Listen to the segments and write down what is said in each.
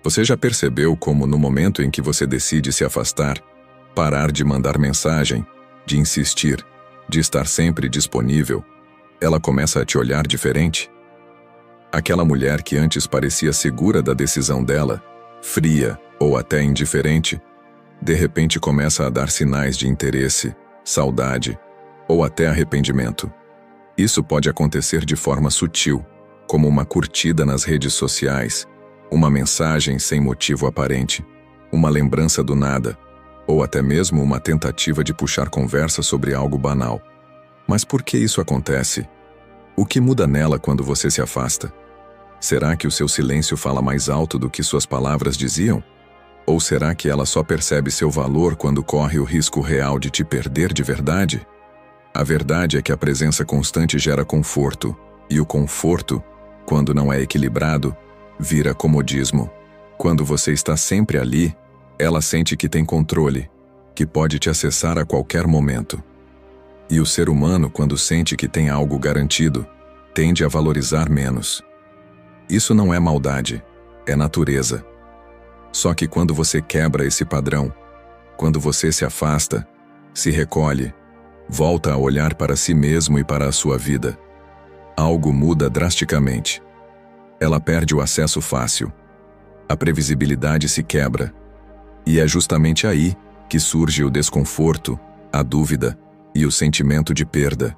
Você já percebeu como, no momento em que você decide se afastar, parar de mandar mensagem, de insistir, de estar sempre disponível, ela começa a te olhar diferente? Aquela mulher que antes parecia segura da decisão dela, fria ou até indiferente, de repente começa a dar sinais de interesse, saudade ou até arrependimento. Isso pode acontecer de forma sutil, como uma curtida nas redes sociais, uma mensagem sem motivo aparente, uma lembrança do nada, ou até mesmo uma tentativa de puxar conversa sobre algo banal. Mas por que isso acontece? O que muda nela quando você se afasta? Será que o seu silêncio fala mais alto do que suas palavras diziam? Ou será que ela só percebe seu valor quando corre o risco real de te perder de verdade? A verdade é que a presença constante gera conforto, e o conforto, quando não é equilibrado, vira comodismo. Quando você está sempre ali, ela sente que tem controle, que pode te acessar a qualquer momento. E o ser humano, quando sente que tem algo garantido, tende a valorizar menos. Isso não é maldade, é natureza. Só que quando você quebra esse padrão, quando você se afasta, se recolhe, volta a olhar para si mesmo e para a sua vida, algo muda drasticamente. Ela perde o acesso fácil. A previsibilidade se quebra. E é justamente aí que surge o desconforto, a dúvida e o sentimento de perda.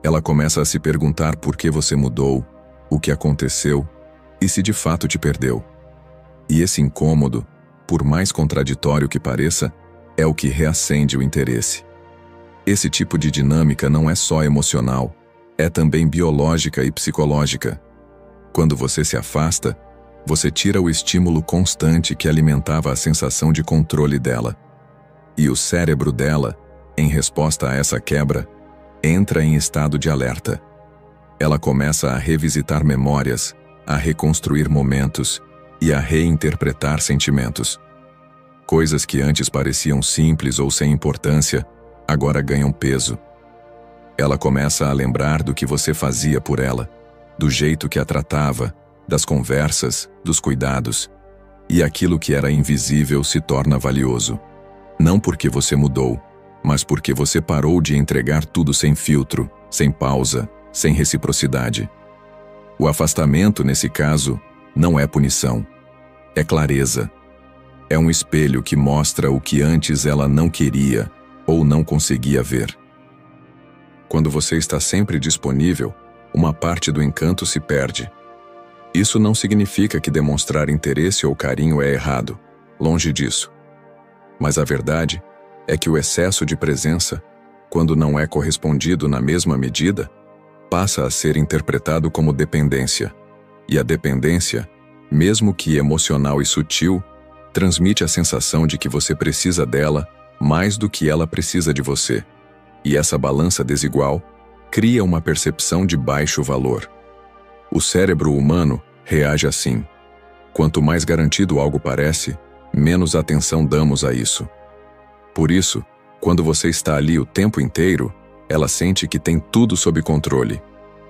Ela começa a se perguntar por que você mudou, o que aconteceu e se de fato te perdeu. E esse incômodo, por mais contraditório que pareça, é o que reacende o interesse. Esse tipo de dinâmica não é só emocional, é também biológica e psicológica. Quando você se afasta, você tira o estímulo constante que alimentava a sensação de controle dela. E o cérebro dela, em resposta a essa quebra, entra em estado de alerta. Ela começa a revisitar memórias, a reconstruir momentos e a reinterpretar sentimentos. Coisas que antes pareciam simples ou sem importância, agora ganham peso. Ela começa a lembrar do que você fazia por ela, do jeito que a tratava, das conversas, dos cuidados. E aquilo que era invisível se torna valioso. Não porque você mudou, mas porque você parou de entregar tudo sem filtro, sem pausa, sem reciprocidade. O afastamento, nesse caso, não é punição. É clareza. É um espelho que mostra o que antes ela não queria ou não conseguia ver. Quando você está sempre disponível, uma parte do encanto se perde. Isso não significa que demonstrar interesse ou carinho é errado, longe disso. Mas a verdade é que o excesso de presença, quando não é correspondido na mesma medida, passa a ser interpretado como dependência. E a dependência, mesmo que emocional e sutil, transmite a sensação de que você precisa dela mais do que ela precisa de você. E essa balança desigual cria uma percepção de baixo valor. O cérebro humano reage assim. Quanto mais garantido algo parece, menos atenção damos a isso. Por isso, quando você está ali o tempo inteiro, ela sente que tem tudo sob controle,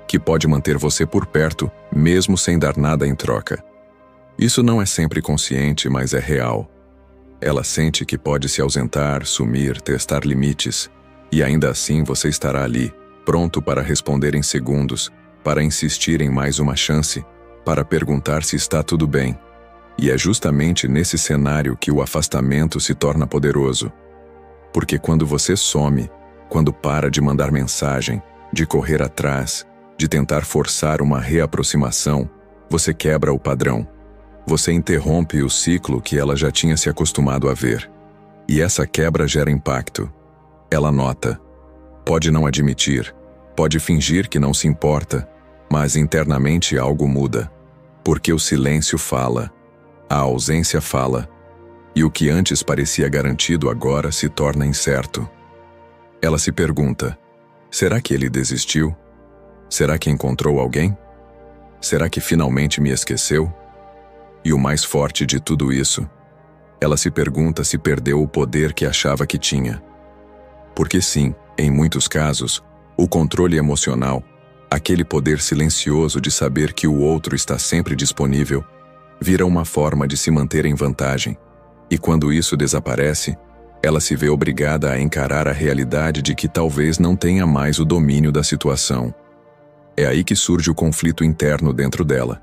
que pode manter você por perto, mesmo sem dar nada em troca. Isso não é sempre consciente, mas é real. Ela sente que pode se ausentar, sumir, testar limites, e ainda assim você estará ali, pronto para responder em segundos, para insistir em mais uma chance, para perguntar se está tudo bem. E é justamente nesse cenário que o afastamento se torna poderoso. Porque quando você some, quando para de mandar mensagem, de correr atrás, de tentar forçar uma reaproximação, você quebra o padrão. Você interrompe o ciclo que ela já tinha se acostumado a ver. E essa quebra gera impacto. Ela nota. Pode não admitir, pode fingir que não se importa, mas internamente algo muda. Porque o silêncio fala, a ausência fala, e o que antes parecia garantido agora se torna incerto. Ela se pergunta, será que ele desistiu? Será que encontrou alguém? Será que finalmente me esqueceu? E o mais forte de tudo isso, ela se pergunta se perdeu o poder que achava que tinha. Porque sim, em muitos casos, o controle emocional, aquele poder silencioso de saber que o outro está sempre disponível, vira uma forma de se manter em vantagem, e quando isso desaparece, ela se vê obrigada a encarar a realidade de que talvez não tenha mais o domínio da situação. É aí que surge o conflito interno dentro dela.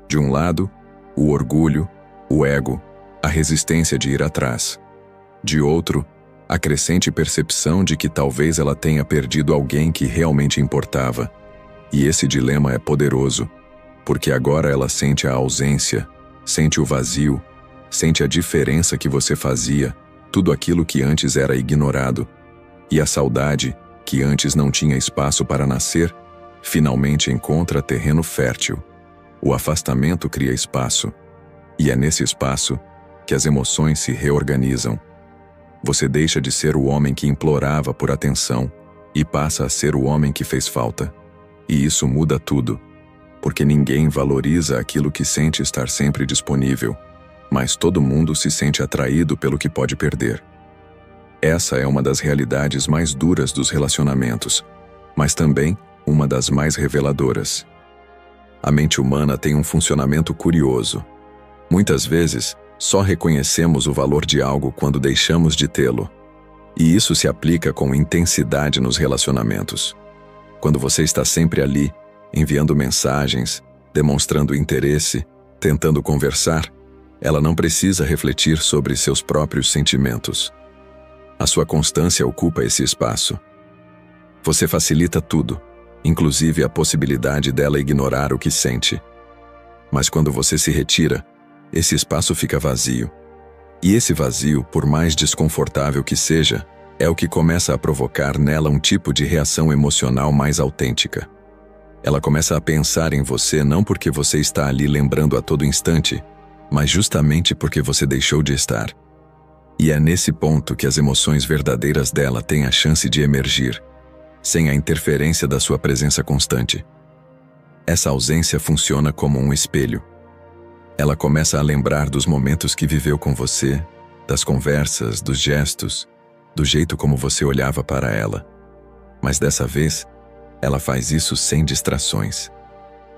De um lado, o orgulho, o ego, a resistência de ir atrás. De outro, a crescente percepção de que talvez ela tenha perdido alguém que realmente importava. E esse dilema é poderoso, porque agora ela sente a ausência, sente o vazio, sente a diferença que você fazia, tudo aquilo que antes era ignorado. E a saudade, que antes não tinha espaço para nascer, finalmente encontra terreno fértil. O afastamento cria espaço, e é nesse espaço que as emoções se reorganizam. Você deixa de ser o homem que implorava por atenção e passa a ser o homem que fez falta. E isso muda tudo, porque ninguém valoriza aquilo que sente estar sempre disponível, mas todo mundo se sente atraído pelo que pode perder. Essa é uma das realidades mais duras dos relacionamentos, mas também uma das mais reveladoras. A mente humana tem um funcionamento curioso. Muitas vezes, só reconhecemos o valor de algo quando deixamos de tê-lo. E isso se aplica com intensidade nos relacionamentos. Quando você está sempre ali, enviando mensagens, demonstrando interesse, tentando conversar, ela não precisa refletir sobre seus próprios sentimentos. A sua constância ocupa esse espaço. Você facilita tudo, inclusive a possibilidade dela ignorar o que sente. Mas quando você se retira, esse espaço fica vazio. E esse vazio, por mais desconfortável que seja, é o que começa a provocar nela um tipo de reação emocional mais autêntica. Ela começa a pensar em você não porque você está ali lembrando a todo instante, mas justamente porque você deixou de estar. E é nesse ponto que as emoções verdadeiras dela têm a chance de emergir, sem a interferência da sua presença constante. Essa ausência funciona como um espelho. Ela começa a lembrar dos momentos que viveu com você, das conversas, dos gestos, do jeito como você olhava para ela. Mas dessa vez, ela faz isso sem distrações,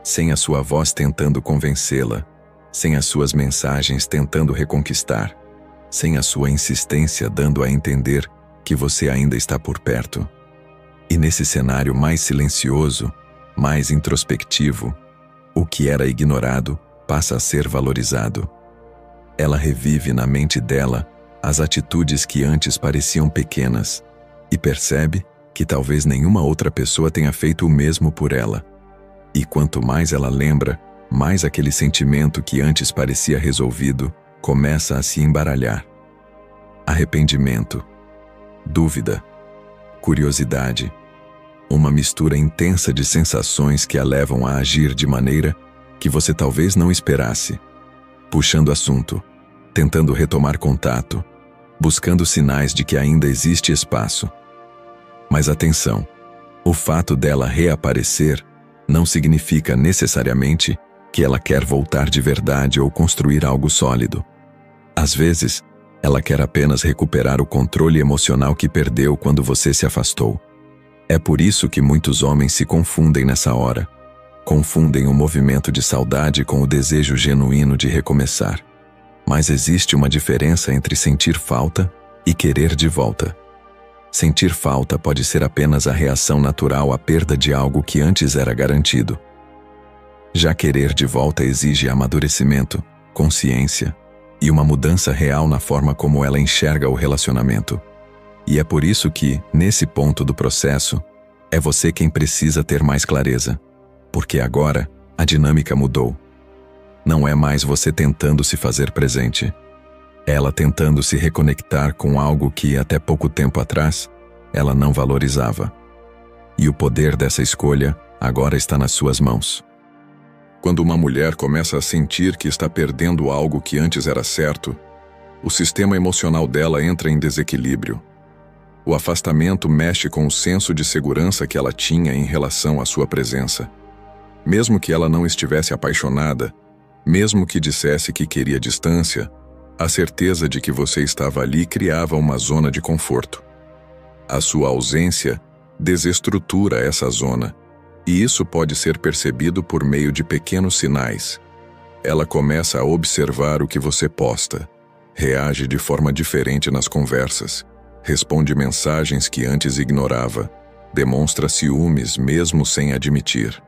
sem a sua voz tentando convencê-la, sem as suas mensagens tentando reconquistar, sem a sua insistência dando a entender que você ainda está por perto. E nesse cenário mais silencioso, mais introspectivo, o que era ignorado passa a ser valorizado. Ela revive na mente dela as atitudes que antes pareciam pequenas e percebe que talvez nenhuma outra pessoa tenha feito o mesmo por ela. E quanto mais ela lembra, mais aquele sentimento que antes parecia resolvido começa a se embaralhar. Arrependimento, dúvida, curiosidade, uma mistura intensa de sensações que a levam a agir de maneira que você talvez não esperasse, puxando assunto, tentando retomar contato, buscando sinais de que ainda existe espaço. Mas atenção, o fato dela reaparecer não significa necessariamente que ela quer voltar de verdade ou construir algo sólido. Às vezes, ela quer apenas recuperar o controle emocional que perdeu quando você se afastou. É por isso que muitos homens se confundem nessa hora. Confundem o movimento de saudade com o desejo genuíno de recomeçar. Mas existe uma diferença entre sentir falta e querer de volta. Sentir falta pode ser apenas a reação natural à perda de algo que antes era garantido. Já querer de volta exige amadurecimento, consciência e uma mudança real na forma como ela enxerga o relacionamento. E é por isso que, nesse ponto do processo, é você quem precisa ter mais clareza. Porque agora, a dinâmica mudou. Não é mais você tentando se fazer presente. Ela tentando se reconectar com algo que, até pouco tempo atrás, ela não valorizava. E o poder dessa escolha agora está nas suas mãos. Quando uma mulher começa a sentir que está perdendo algo que antes era certo, o sistema emocional dela entra em desequilíbrio. O afastamento mexe com o senso de segurança que ela tinha em relação à sua presença. Mesmo que ela não estivesse apaixonada, mesmo que dissesse que queria distância, a certeza de que você estava ali criava uma zona de conforto. A sua ausência desestrutura essa zona, e isso pode ser percebido por meio de pequenos sinais. Ela começa a observar o que você posta, reage de forma diferente nas conversas, responde mensagens que antes ignorava, demonstra ciúmes mesmo sem admitir.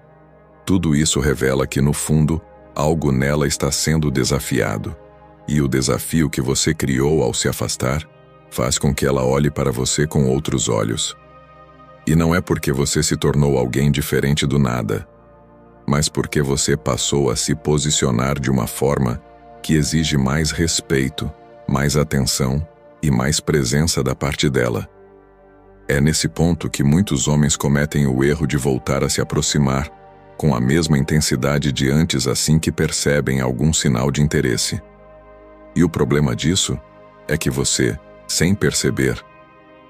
Tudo isso revela que, no fundo, algo nela está sendo desafiado. E o desafio que você criou ao se afastar faz com que ela olhe para você com outros olhos. E não é porque você se tornou alguém diferente do nada, mas porque você passou a se posicionar de uma forma que exige mais respeito, mais atenção e mais presença da parte dela. É nesse ponto que muitos homens cometem o erro de voltar a se aproximar com a mesma intensidade de antes assim que percebem algum sinal de interesse. E o problema disso é que você, sem perceber,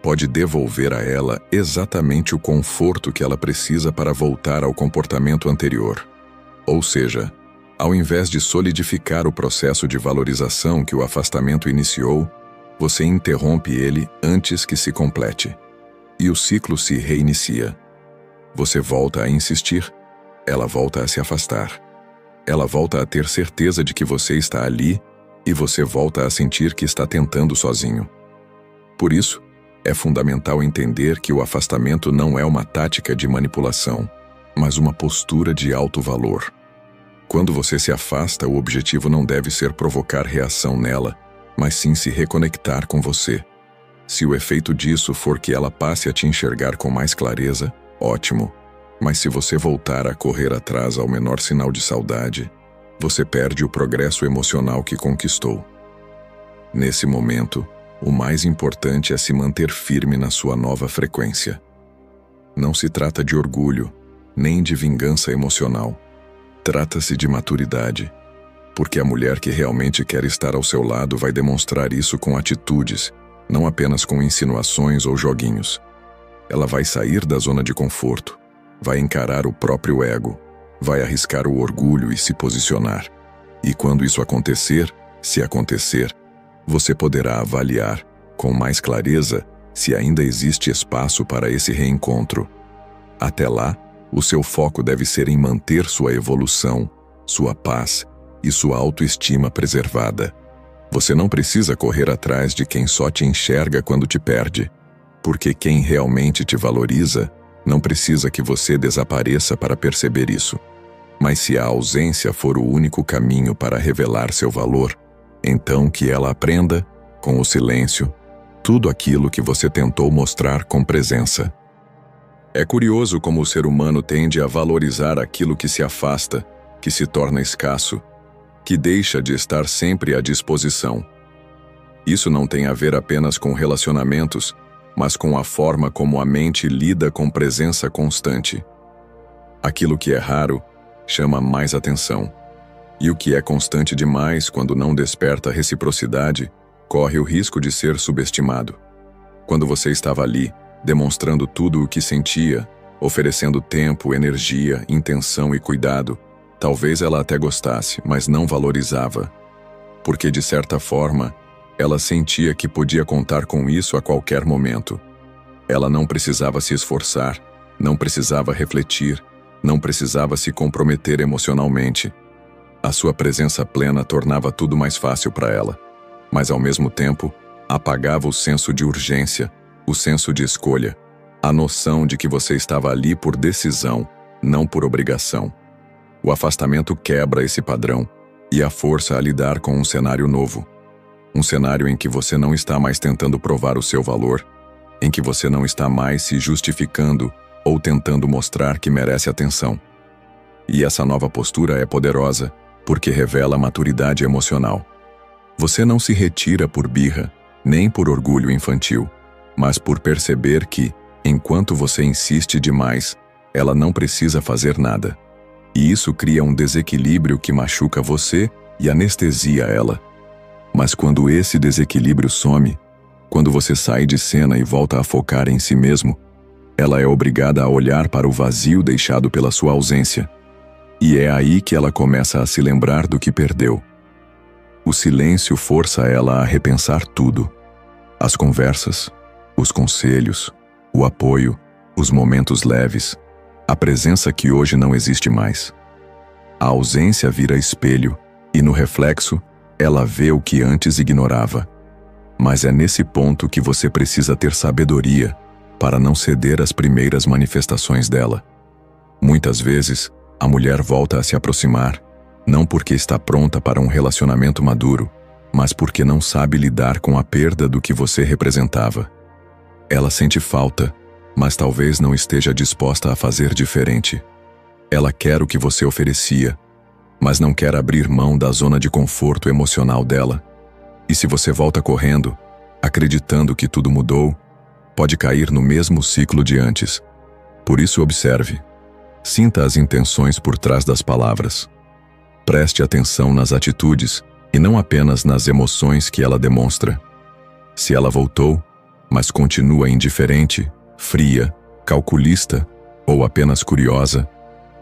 pode devolver a ela exatamente o conforto que ela precisa para voltar ao comportamento anterior. Ou seja, ao invés de solidificar o processo de valorização que o afastamento iniciou, você interrompe ele antes que se complete. E o ciclo se reinicia. Você volta a insistir, ela volta a se afastar. Ela volta a ter certeza de que você está ali e você volta a sentir que está tentando sozinho. Por isso, é fundamental entender que o afastamento não é uma tática de manipulação, mas uma postura de alto valor. Quando você se afasta, o objetivo não deve ser provocar reação nela, mas sim se reconectar com você. Se o efeito disso for que ela passe a te enxergar com mais clareza, ótimo. Mas se você voltar a correr atrás ao menor sinal de saudade, você perde o progresso emocional que conquistou. Nesse momento, o mais importante é se manter firme na sua nova frequência. Não se trata de orgulho, nem de vingança emocional. Trata-se de maturidade, porque a mulher que realmente quer estar ao seu lado vai demonstrar isso com atitudes, não apenas com insinuações ou joguinhos. Ela vai sair da zona de conforto, vai encarar o próprio ego, vai arriscar o orgulho e se posicionar. E quando isso acontecer, se acontecer, você poderá avaliar, com mais clareza, se ainda existe espaço para esse reencontro. Até lá, o seu foco deve ser em manter sua evolução, sua paz e sua autoestima preservada. Você não precisa correr atrás de quem só te enxerga quando te perde, porque quem realmente te valoriza não precisa que você desapareça para perceber isso. Mas se a ausência for o único caminho para revelar seu valor, então que ela aprenda, com o silêncio, tudo aquilo que você tentou mostrar com presença. É curioso como o ser humano tende a valorizar aquilo que se afasta, que se torna escasso, que deixa de estar sempre à disposição. Isso não tem a ver apenas com relacionamentos, mas com a forma como a mente lida com presença constante. Aquilo que é raro chama mais atenção, e o que é constante demais quando não desperta reciprocidade corre o risco de ser subestimado. Quando você estava ali, demonstrando tudo o que sentia, oferecendo tempo, energia, intenção e cuidado, talvez ela até gostasse, mas não valorizava, porque de certa forma, ela sentia que podia contar com isso a qualquer momento. Ela não precisava se esforçar, não precisava refletir, não precisava se comprometer emocionalmente. A sua presença plena tornava tudo mais fácil para ela, mas ao mesmo tempo, apagava o senso de urgência, o senso de escolha, a noção de que você estava ali por decisão, não por obrigação. O afastamento quebra esse padrão e a força a lidar com um cenário novo. Um cenário em que você não está mais tentando provar o seu valor, em que você não está mais se justificando ou tentando mostrar que merece atenção. E essa nova postura é poderosa, porque revela maturidade emocional. Você não se retira por birra, nem por orgulho infantil, mas por perceber que, enquanto você insiste demais, ela não precisa fazer nada. E isso cria um desequilíbrio que machuca você e anestesia ela. Mas quando esse desequilíbrio some, quando você sai de cena e volta a focar em si mesmo, ela é obrigada a olhar para o vazio deixado pela sua ausência. E é aí que ela começa a se lembrar do que perdeu. O silêncio força ela a repensar tudo. As conversas, os conselhos, o apoio, os momentos leves, a presença que hoje não existe mais. A ausência vira espelho, E no reflexo, ela vê o que antes ignorava. Mas é nesse ponto que você precisa ter sabedoria para não ceder às primeiras manifestações dela. Muitas vezes, a mulher volta a se aproximar, não porque está pronta para um relacionamento maduro, mas porque não sabe lidar com a perda do que você representava. Ela sente falta, mas talvez não esteja disposta a fazer diferente. Ela quer o que você oferecia, mas não quer abrir mão da zona de conforto emocional dela. E se você volta correndo, acreditando que tudo mudou, pode cair no mesmo ciclo de antes. Por isso observe. Sinta as intenções por trás das palavras. Preste atenção nas atitudes e não apenas nas emoções que ela demonstra. Se ela voltou, mas continua indiferente, fria, calculista ou apenas curiosa,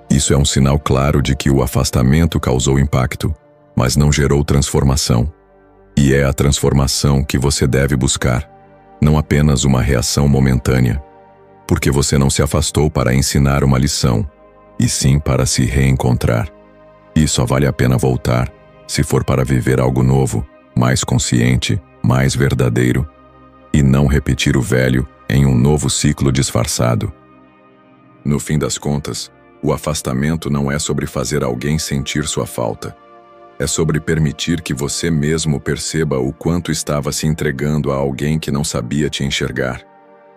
isso é um sinal claro de que o afastamento causou impacto, mas não gerou transformação. E é a transformação que você deve buscar, não apenas uma reação momentânea, porque você não se afastou para ensinar uma lição, e sim para se reencontrar. E só vale a pena voltar se for para viver algo novo, mais consciente, mais verdadeiro, e não repetir o velho em um novo ciclo disfarçado. No fim das contas, o afastamento não é sobre fazer alguém sentir sua falta. É sobre permitir que você mesmo perceba o quanto estava se entregando a alguém que não sabia te enxergar.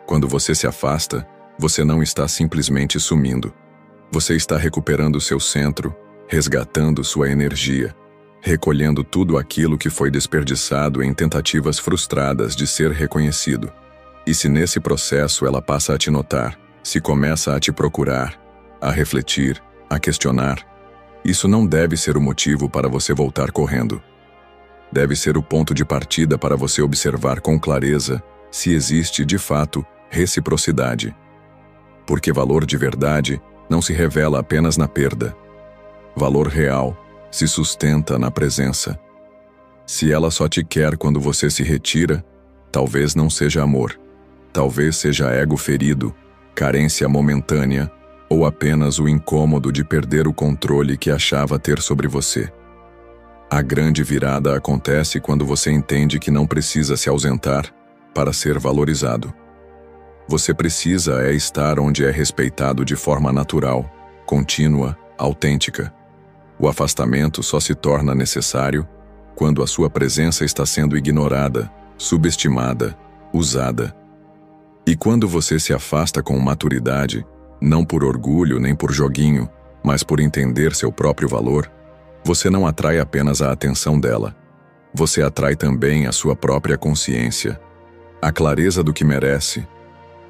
Quando você se afasta, você não está simplesmente sumindo. Você está recuperando seu centro, resgatando sua energia, recolhendo tudo aquilo que foi desperdiçado em tentativas frustradas de ser reconhecido. E se nesse processo ela passa a te notar, se começa a te procurar, a refletir, a questionar, isso não deve ser o motivo para você voltar correndo. Deve ser o ponto de partida para você observar com clareza se existe, de fato, reciprocidade. Porque valor de verdade não se revela apenas na perda. Valor real se sustenta na presença. Se ela só te quer quando você se retira, talvez não seja amor. Talvez seja ego ferido, carência momentânea, ou apenas o incômodo de perder o controle que achava ter sobre você. A grande virada acontece quando você entende que não precisa se ausentar para ser valorizado. Você precisa estar onde é respeitado de forma natural, contínua, autêntica. O afastamento só se torna necessário quando a sua presença está sendo ignorada, subestimada, usada. E quando você se afasta com maturidade, não por orgulho nem por joguinho, mas por entender seu próprio valor, você não atrai apenas a atenção dela. Você atrai também a sua própria consciência, a clareza do que merece,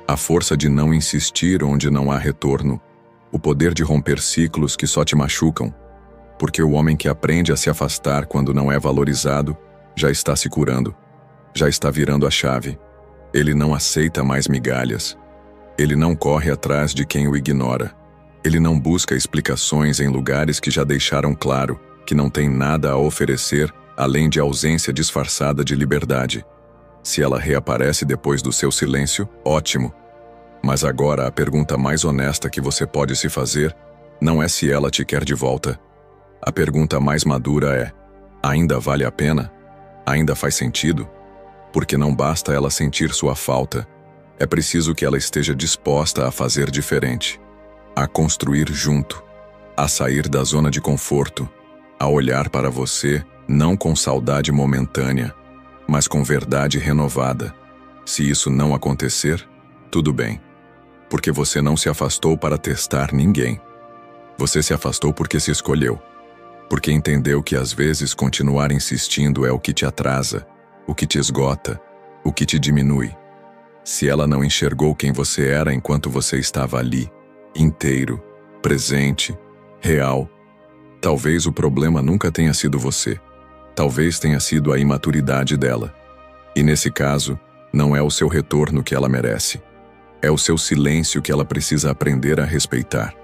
a força de não insistir onde não há retorno, o poder de romper ciclos que só te machucam, porque o homem que aprende a se afastar quando não é valorizado já está se curando, já está virando a chave. Ele não aceita mais migalhas. Ele não corre atrás de quem o ignora. Ele não busca explicações em lugares que já deixaram claro que não tem nada a oferecer além de ausência disfarçada de liberdade. Se ela reaparece depois do seu silêncio, ótimo. Mas agora a pergunta mais honesta que você pode se fazer não é se ela te quer de volta. A pergunta mais madura é: ainda vale a pena? Ainda faz sentido? Porque não basta ela sentir sua falta. É preciso que ela esteja disposta a fazer diferente, a construir junto, a sair da zona de conforto, a olhar para você não com saudade momentânea, mas com verdade renovada. Se isso não acontecer, tudo bem, porque você não se afastou para testar ninguém. Você se afastou porque se escolheu, porque entendeu que às vezes continuar insistindo é o que te atrasa, o que te esgota, o que te diminui. Se ela não enxergou quem você era enquanto você estava ali, inteiro, presente, real, talvez o problema nunca tenha sido você. Talvez tenha sido a imaturidade dela. E nesse caso, não é o seu retorno que ela merece. É o seu silêncio que ela precisa aprender a respeitar.